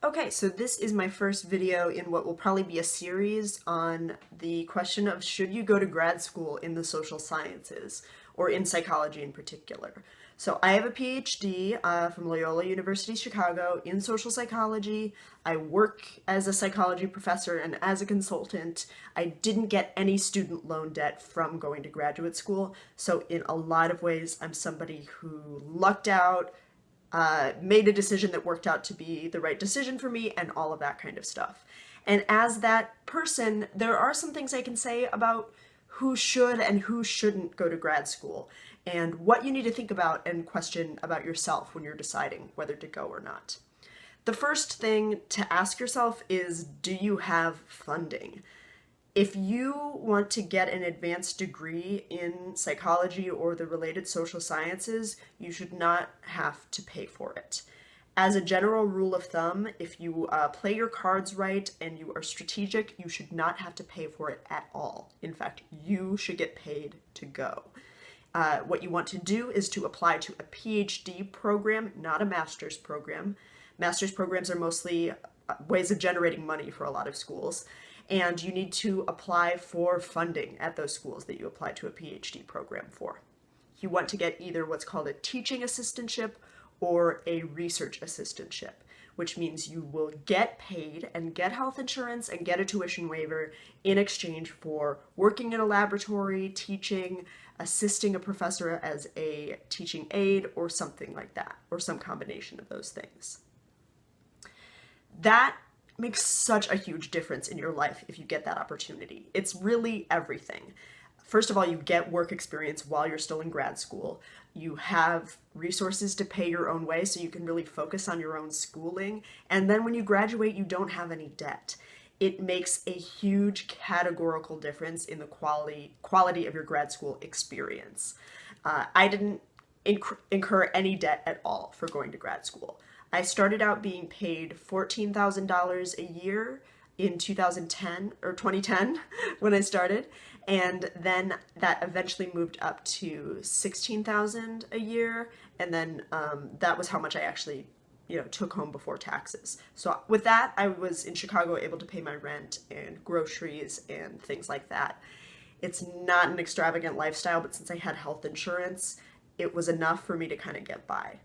Okay, so this is my first video in what will probably be a series on the question of should you go to grad school in the social sciences, or in psychology in particular. So I have a PhD from Loyola University Chicago in social psychology. I work as a psychology professor and as a consultant. I didn't get any student loan debt from going to graduate school, so in a lot of ways I'm somebody who lucked out, made a decision that worked out to be the right decision for me, and all of that kind of stuff. And as that person, there are some things I can say about who should and who shouldn't go to grad school, and what you need to think about and question about yourself when you're deciding whether to go or not. The first thing to ask yourself is, do you have funding? If you want to get an advanced degree in psychology or the related social sciences, you should not have to pay for it. As a general rule of thumb, if you play your cards right and you are strategic, you should not have to pay for it at all. In fact, you should get paid to go. What you want to do is to apply to a PhD program, not a master's program. Master's programs are mostly ways of generating money for a lot of schools. And you need to apply for funding at those schools that you apply to a PhD program for. You want to get either what's called a teaching assistantship or a research assistantship, which means you will get paid and get health insurance and get a tuition waiver in exchange for working in a laboratory, teaching, assisting a professor as a teaching aide, or something like that, or some combination of those things. That makes such a huge difference in your life if you get that opportunity. It's really everything. First of all, you get work experience while you're still in grad school. You have resources to pay your own way so you can really focus on your own schooling. And then when you graduate, you don't have any debt. It makes a huge categorical difference in the quality of your grad school experience. I didn't incur any debt at all for going to grad school. I started out being paid $14,000 a year in 2010 when I started, and then that eventually moved up to $16,000 a year, and then that was how much I actually took home before taxes. So with that, I was in Chicago able to pay my rent and groceries and things like that. It's not an extravagant lifestyle, but since I had health insurance, it was enough for me to kind of get by.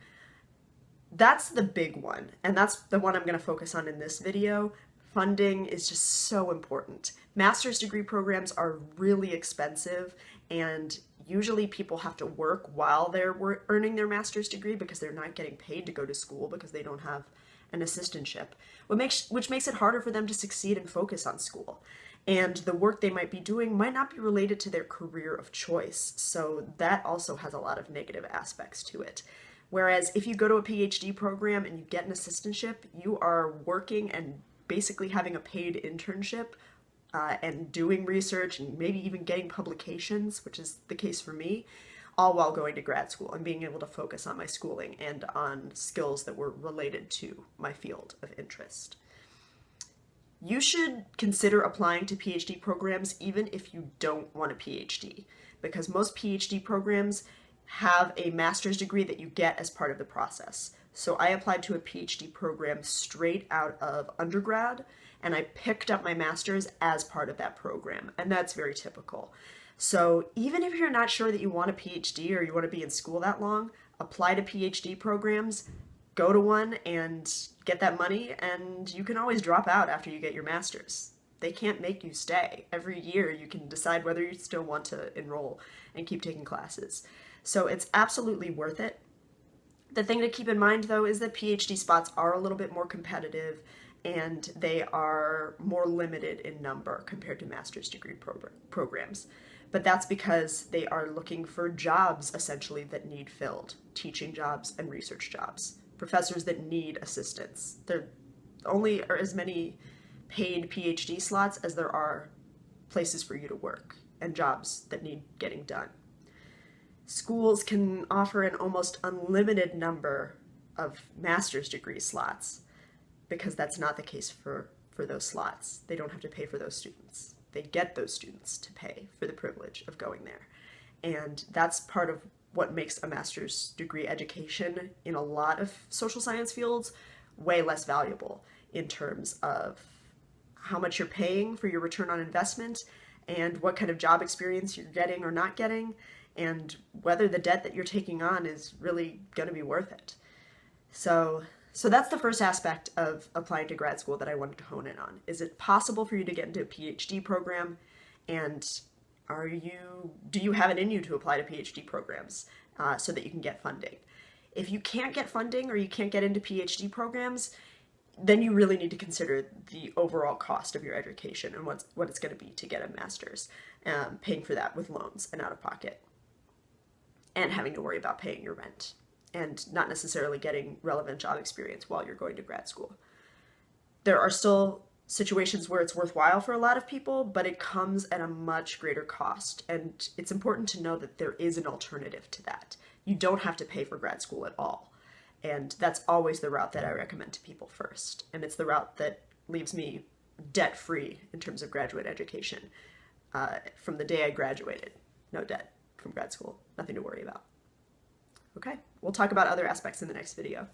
That's the big one, and that's the one I'm going to focus on in this video. Funding is just so important. Master's degree programs are really expensive, and usually people have to work while they're earning their master's degree because they're not getting paid to go to school because they don't have an assistantship, which makes it harder for them to succeed and focus on school. And the work they might be doing might not be related to their career of choice, so that also has a lot of negative aspects to it. Whereas if you go to a PhD program and you get an assistantship, you are working and basically having a paid internship and doing research and maybe even getting publications, which is the case for me, all while going to grad school and being able to focus on my schooling and on skills that were related to my field of interest. You should consider applying to PhD programs even if you don't want a PhD, because most PhD programs have a master's degree that you get as part of the process. So I applied to a PhD program straight out of undergrad, and I picked up my master's as part of that program, and that's very typical. So even if you're not sure that you want a PhD or you want to be in school that long, apply to PhD programs, go to one and get that money, and you can always drop out after you get your master's. They can't make you stay. Every year you can decide whether you still want to enroll and keep taking classes. So it's absolutely worth it. The thing to keep in mind, though, is that PhD spots are a little bit more competitive and they are more limited in number compared to master's degree programs. But that's because they are looking for jobs, essentially, that need filled. Teaching jobs and research jobs. Professors that need assistants. There only are as many paid PhD slots as there are places for you to work and jobs that need getting done. Schools can offer an almost unlimited number of master's degree slots because that's not the case for those slots. They don't have to pay for those students. They get those students to pay for the privilege of going there. And that's part of what makes a master's degree education in a lot of social science fields way less valuable. in terms of how much you're paying for your return on investment and what kind of job experience you're getting or not getting, and whether the debt that you're taking on is really going to be worth it. So that's the first aspect of applying to grad school that I wanted to hone in on. Is it possible for you to get into a PhD program? And do you have it in you to apply to PhD programs so that you can get funding? If you can't get funding or you can't get into PhD programs, then you really need to consider the overall cost of your education and what it's going to be to get a master's, paying for that with loans and out of pocket, and having to worry about paying your rent and not necessarily getting relevant job experience while you're going to grad school. There are still situations where it's worthwhile for a lot of people, but it comes at a much greater cost. And it's important to know that there is an alternative to that. You don't have to pay for grad school at all. And that's always the route that I recommend to people first. And it's the route that leaves me debt-free in terms of graduate education. From the day I graduated, no debt from grad school, nothing to worry about. Okay, we'll talk about other aspects in the next video.